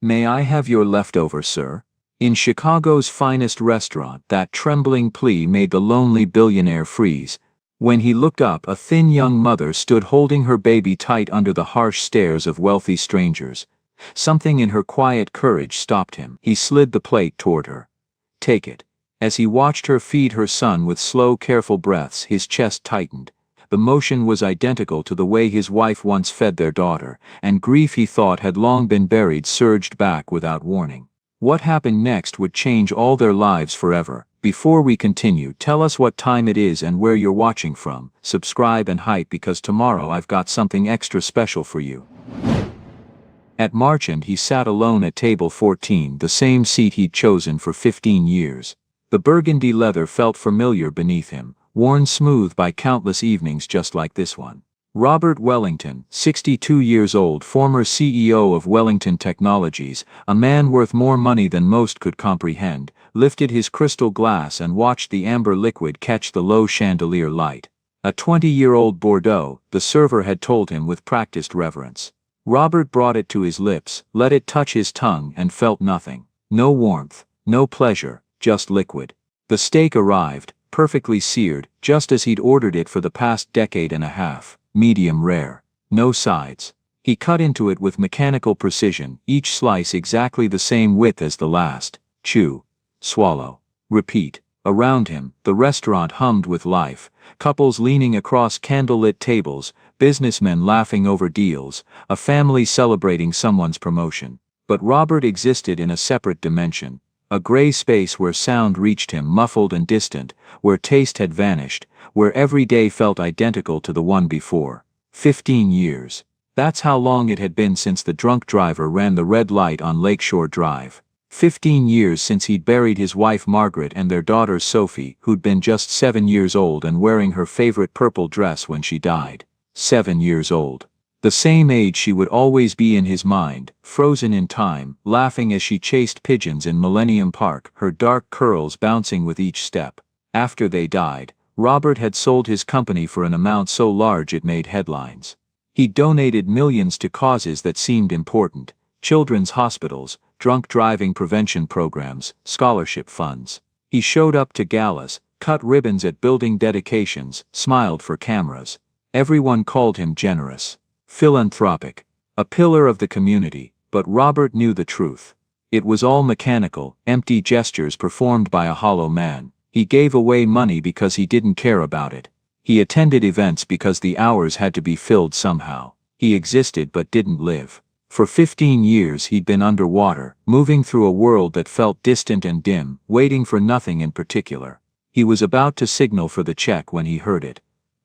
May I have your leftovers, sir? In Chicago's finest restaurant, that trembling plea made the lonely billionaire freeze. When he looked up, a thin young mother stood holding her baby tight under the harsh stares of wealthy strangers. Something in her quiet courage stopped him. He slid the plate toward her. "Take it." As he watched her feed her son with slow, careful breaths, his chest tightened. The motion was identical to the way his wife once fed their daughter, and grief he thought had long been buried surged back without warning. What happened next would change all their lives forever. Before we continue, tell us what time it is and where you're watching from. Subscribe and hype, because tomorrow I've got something extra special for you. At Marchand, he sat alone at table 14, the same seat he'd chosen for 15 years. The burgundy leather felt familiar beneath him, worn smooth by countless evenings just like this one. Robert Wellington, 62 years old, former CEO of Wellington Technologies, a man worth more money than most could comprehend, lifted his crystal glass and watched the amber liquid catch the low chandelier light. A 20-year-old Bordeaux, the server had told him with practiced reverence. Robert brought it to his lips, let it touch his tongue, and felt nothing. No warmth, no pleasure, just liquid. The steak arrived, perfectly seared, just as he'd ordered it for the past decade and a half. Medium rare. No sides. He cut into it with mechanical precision, each slice exactly the same width as the last. Chew. Swallow. Repeat. Around him, the restaurant hummed with life. Couples leaning across candlelit tables, businessmen laughing over deals, a family celebrating someone's promotion. But Robert existed in a separate dimension. A gray space where sound reached him muffled and distant, where taste had vanished, where every day felt identical to the one before. 15 years. That's how long it had been since the drunk driver ran the red light on Lakeshore Drive. 15 years since he'd buried his wife Margaret and their daughter Sophie, who'd been just 7 years old and wearing her favorite purple dress when she died. 7 years old. The same age she would always be in his mind, frozen in time, laughing as she chased pigeons in Millennium Park, her dark curls bouncing with each step. After they died, Robert had sold his company for an amount so large it made headlines. He donated millions to causes that seemed important: children's hospitals, drunk driving prevention programs, scholarship funds. He showed up to galas, cut ribbons at building dedications, smiled for cameras. Everyone called him generous, philanthropic, a pillar of the community, but Robert knew the truth. It was all mechanical, empty gestures performed by a hollow man. He gave away money because he didn't care about it. He attended events because the hours had to be filled somehow. He existed but didn't live. For 15 years he'd been underwater, moving through a world that felt distant and dim, waiting for nothing in particular. He was about to signal for the check when he heard it.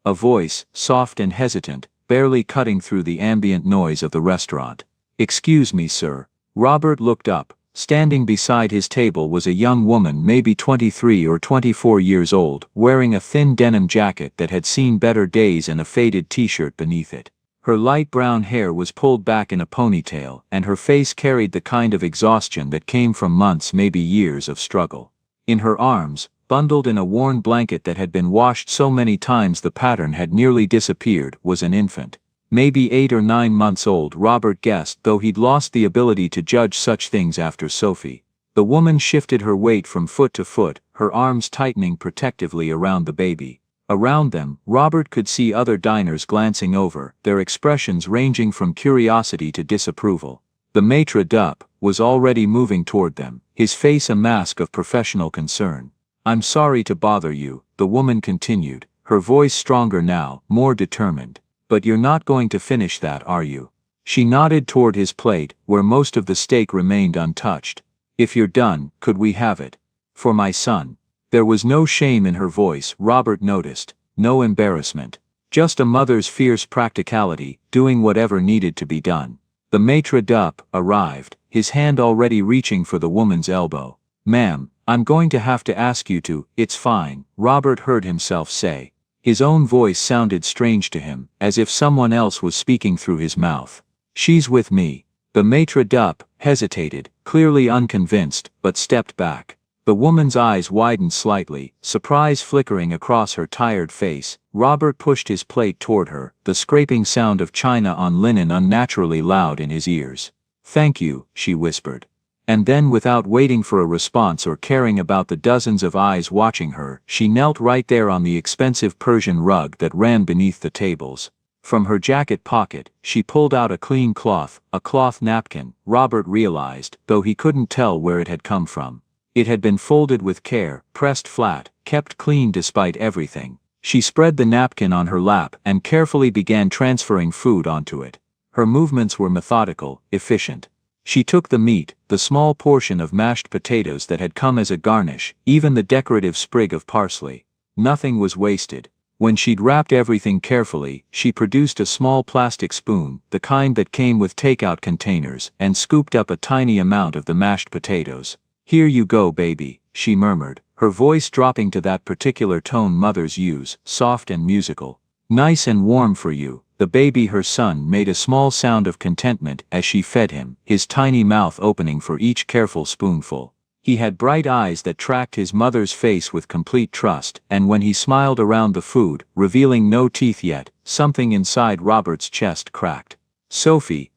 A voice, soft and hesitant, barely cutting through the ambient noise of the restaurant. "Excuse me, sir." Robert looked up. Standing beside his table was a young woman, maybe 23 or 24 years old, wearing a thin denim jacket that had seen better days and a faded t-shirt beneath it. Her light brown hair was pulled back in a ponytail, and her face carried the kind of exhaustion that came from months, maybe years of struggle. In her arms, bundled in a worn blanket that had been washed so many times the pattern had nearly disappeared, was an infant. Maybe 8 or 9 months old, Robert guessed, though he'd lost the ability to judge such things after Sophie. The woman shifted her weight from foot to foot, her arms tightening protectively around the baby. Around them, Robert could see other diners glancing over, their expressions ranging from curiosity to disapproval. The maitre d' was already moving toward them, his face a mask of professional concern. "I'm sorry to bother you," the woman continued, her voice stronger now, more determined. "But you're not going to finish that, are you?" She nodded toward his plate, where most of the steak remained untouched. "If you're done, could we have it? For my son." There was no shame in her voice, Robert noticed, no embarrassment. Just a mother's fierce practicality, doing whatever needed to be done. The maitre d' arrived, his hand already reaching for the woman's elbow. "Ma'am, I'm going to have to ask you to." "It's fine," Robert heard himself say. His own voice sounded strange to him, as if someone else was speaking through his mouth. "She's with me." The maitre d' hesitated, clearly unconvinced, but stepped back. The woman's eyes widened slightly, surprise flickering across her tired face. Robert pushed his plate toward her, the scraping sound of china on linen unnaturally loud in his ears. "Thank you," she whispered. And then, without waiting for a response or caring about the dozens of eyes watching her, she knelt right there on the expensive Persian rug that ran beneath the tables. From her jacket pocket, she pulled out a clean cloth, a cloth napkin, Robert realized, though he couldn't tell where it had come from. It had been folded with care, pressed flat, kept clean despite everything. She spread the napkin on her lap and carefully began transferring food onto it. Her movements were methodical, efficient. She took the meat, the small portion of mashed potatoes that had come as a garnish, even the decorative sprig of parsley. Nothing was wasted. When she'd wrapped everything carefully, she produced a small plastic spoon, the kind that came with takeout containers, and scooped up a tiny amount of the mashed potatoes. "Here you go, baby," she murmured, her voice dropping to that particular tone mothers use, soft and musical. "Nice and warm for you." The baby, her son, made a small sound of contentment as she fed him, his tiny mouth opening for each careful spoonful. He had bright eyes that tracked his mother's face with complete trust, and when he smiled around the food, revealing no teeth yet, something inside Robert's chest cracked. Sophie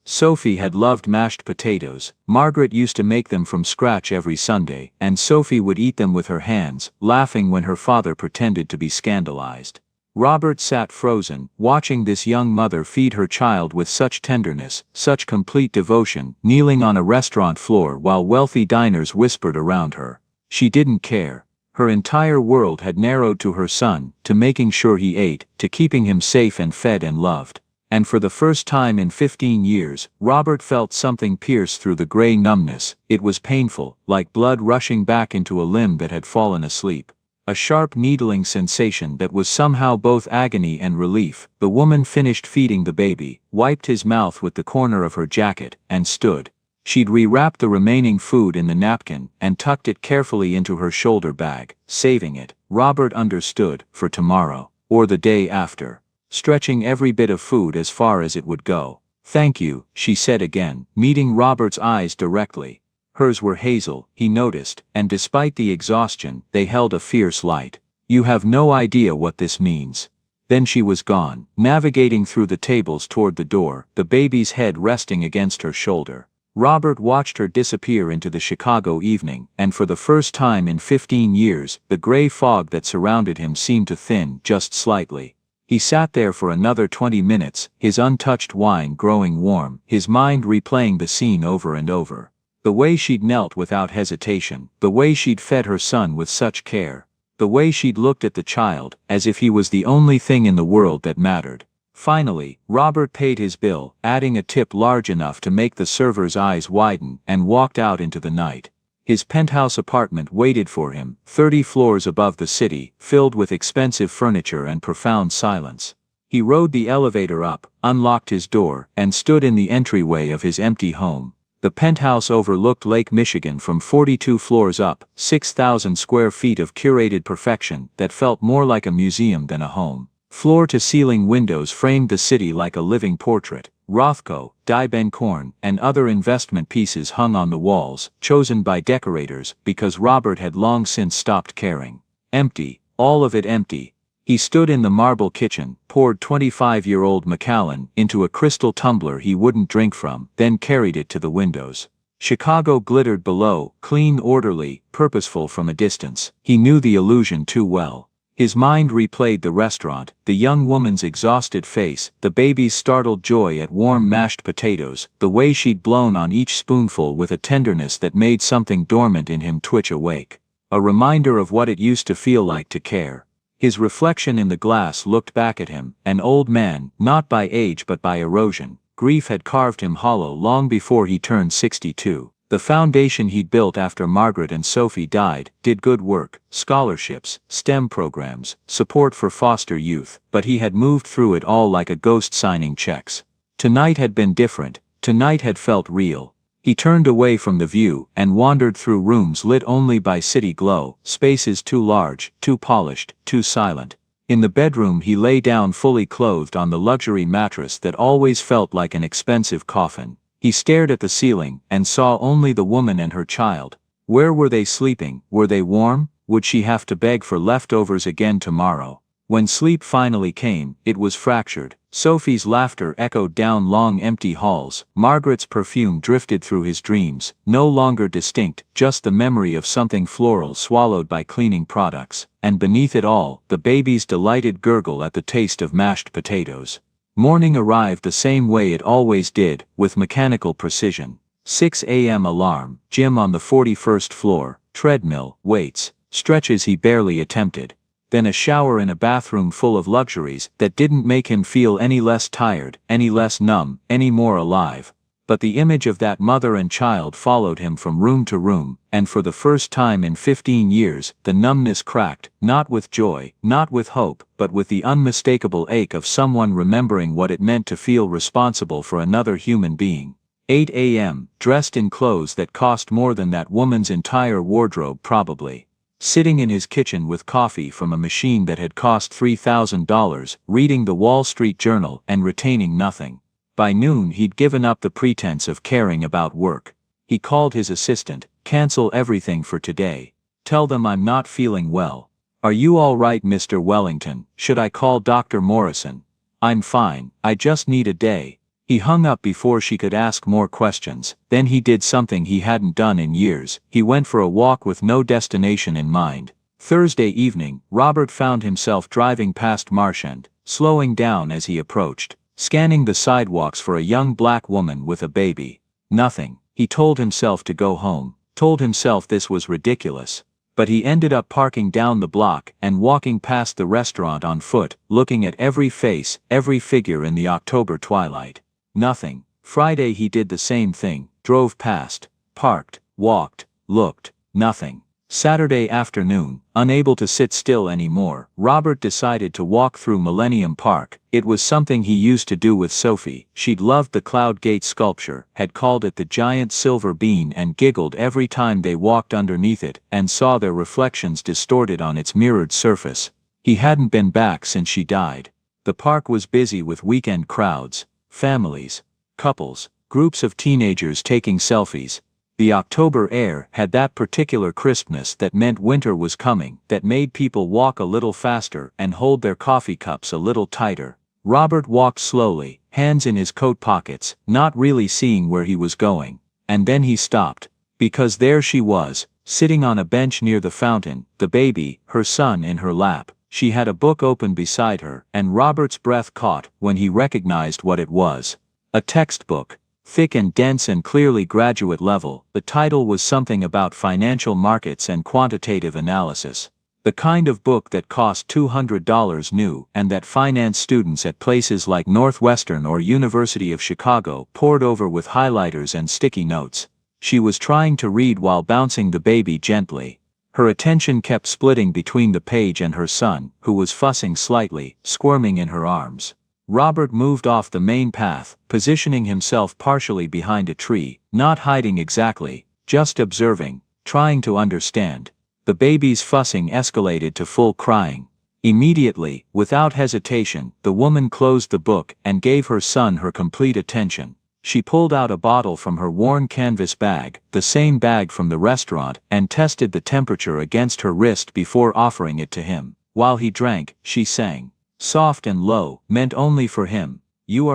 had loved mashed potatoes. Margaret used to make them from scratch every Sunday, and Sophie would eat them with her hands, laughing when her father pretended to be scandalized. Robert sat frozen, watching this young mother feed her child with such tenderness, such complete devotion, kneeling on a restaurant floor while wealthy diners whispered around her. She didn't care. Her entire world had narrowed to her son, to making sure he ate, to keeping him safe and fed and loved. And for the first time in 15 years, Robert felt something pierce through the gray numbness. It was painful, like blood rushing back into a limb that had fallen asleep. A sharp needling sensation that was somehow both agony and relief. The woman finished feeding the baby, wiped his mouth with the corner of her jacket, and stood. She'd rewrapped the remaining food in the napkin and tucked it carefully into her shoulder bag, saving it, Robert understood, for tomorrow, or the day after. Stretching every bit of food as far as it would go. "Thank you," she said again, meeting Robert's eyes directly. Hers were hazel, he noticed, and despite the exhaustion, they held a fierce light. "You have no idea what this means." Then she was gone, navigating through the tables toward the door, the baby's head resting against her shoulder. Robert watched her disappear into the Chicago evening, and for the first time in 15 years, the gray fog that surrounded him seemed to thin just slightly. He sat there for another 20 minutes, his untouched wine growing warm, his mind replaying the scene over and over. The way she'd knelt without hesitation, the way she'd fed her son with such care, the way she'd looked at the child, as if he was the only thing in the world that mattered. Finally, Robert paid his bill, adding a tip large enough to make the server's eyes widen, and walked out into the night. His penthouse apartment waited for him, 30 floors above the city, filled with expensive furniture and profound silence. He rode the elevator up, unlocked his door, and stood in the entryway of his empty home. The penthouse overlooked Lake Michigan from 42 floors up, 6,000 square feet of curated perfection that felt more like a museum than a home. Floor-to-ceiling windows framed the city like a living portrait. Rothko, Diebenkorn, and other investment pieces hung on the walls, chosen by decorators because Robert had long since stopped caring. Empty, all of it empty. He stood in the marble kitchen, poured 25-year-old Macallan into a crystal tumbler he wouldn't drink from, then carried it to the windows. Chicago glittered below, clean, orderly, purposeful from a distance. He knew the illusion too well. His mind replayed the restaurant, the young woman's exhausted face, the baby's startled joy at warm mashed potatoes, the way she'd blown on each spoonful with a tenderness that made something dormant in him twitch awake. A reminder of what it used to feel like to care. His reflection in the glass looked back at him, an old man, not by age but by erosion. Grief had carved him hollow long before he turned 62. The foundation he'd built after Margaret and Sophie died did good work, scholarships, STEM programs, support for foster youth, but he had moved through it all like a ghost signing checks. Tonight had been different, tonight had felt real. He turned away from the view and wandered through rooms lit only by city glow, spaces too large, too polished, too silent. In the bedroom he lay down fully clothed on the luxury mattress that always felt like an expensive coffin. He stared at the ceiling and saw only the woman and her child. Where were they sleeping? Were they warm? Would she have to beg for leftovers again tomorrow? When sleep finally came, it was fractured. Sophie's laughter echoed down long empty halls. Margaret's perfume drifted through his dreams, no longer distinct, just the memory of something floral swallowed by cleaning products. And beneath it all, the baby's delighted gurgle at the taste of mashed potatoes. Morning arrived the same way it always did, with mechanical precision. 6 a.m. alarm, gym on the 41st floor, treadmill, weights, stretches he barely attempted. Then a shower in a bathroom full of luxuries that didn't make him feel any less tired, any less numb, any more alive. But the image of that mother and child followed him from room to room, and for the first time in 15 years, the numbness cracked, not with joy, not with hope, but with the unmistakable ache of someone remembering what it meant to feel responsible for another human being. 8 a.m., dressed in clothes that cost more than that woman's entire wardrobe probably. Sitting in his kitchen with coffee from a machine that had cost $3,000, reading the Wall Street Journal and retaining nothing. By noon he'd given up the pretense of caring about work. He called his assistant, "Cancel everything for today. Tell them I'm not feeling well." "Are you all right, Mr. Wellington? Should I call Dr. Morrison?" "I'm fine, I just need a day." He hung up before she could ask more questions. Then he did something he hadn't done in years. He went for a walk with no destination in mind. Thursday evening, Robert found himself driving past Marchand, slowing down as he approached, scanning the sidewalks for a young black woman with a baby. Nothing. He told himself to go home, told himself this was ridiculous. But he ended up parking down the block and walking past the restaurant on foot, looking at every face, every figure in the October twilight. Nothing. Friday he did the same thing, drove past, parked, walked, looked, nothing. Saturday afternoon, unable to sit still anymore, Robert decided to walk through Millennium Park. It was something he used to do with Sophie. She'd loved the Cloud Gate sculpture, had called it the giant silver bean and giggled every time they walked underneath it and saw their reflections distorted on its mirrored surface. He hadn't been back since she died. The park was busy with weekend crowds. Families, couples, groups of teenagers taking selfies. The October air had that particular crispness that meant winter was coming, that made people walk a little faster and hold their coffee cups a little tighter. Robert walked slowly, hands in his coat pockets, not really seeing where he was going. And then he stopped. Because there she was, sitting on a bench near the fountain, the baby, her son in her lap. She had a book open beside her, and Robert's breath caught when he recognized what it was. A textbook. Thick and dense and clearly graduate level. The title was something about financial markets and quantitative analysis. The kind of book that cost $200 new and that finance students at places like Northwestern or University of Chicago pored over with highlighters and sticky notes. She was trying to read while bouncing the baby gently. Her attention kept splitting between the page and her son, who was fussing slightly, squirming in her arms. Robert moved off the main path, positioning himself partially behind a tree, not hiding exactly, just observing, trying to understand. The baby's fussing escalated to full crying. Immediately, without hesitation, the woman closed the book and gave her son her complete attention. She pulled out a bottle from her worn canvas bag, the same bag from the restaurant, and tested the temperature against her wrist before offering it to him. While he drank, she sang, soft and low, meant only for him, "You are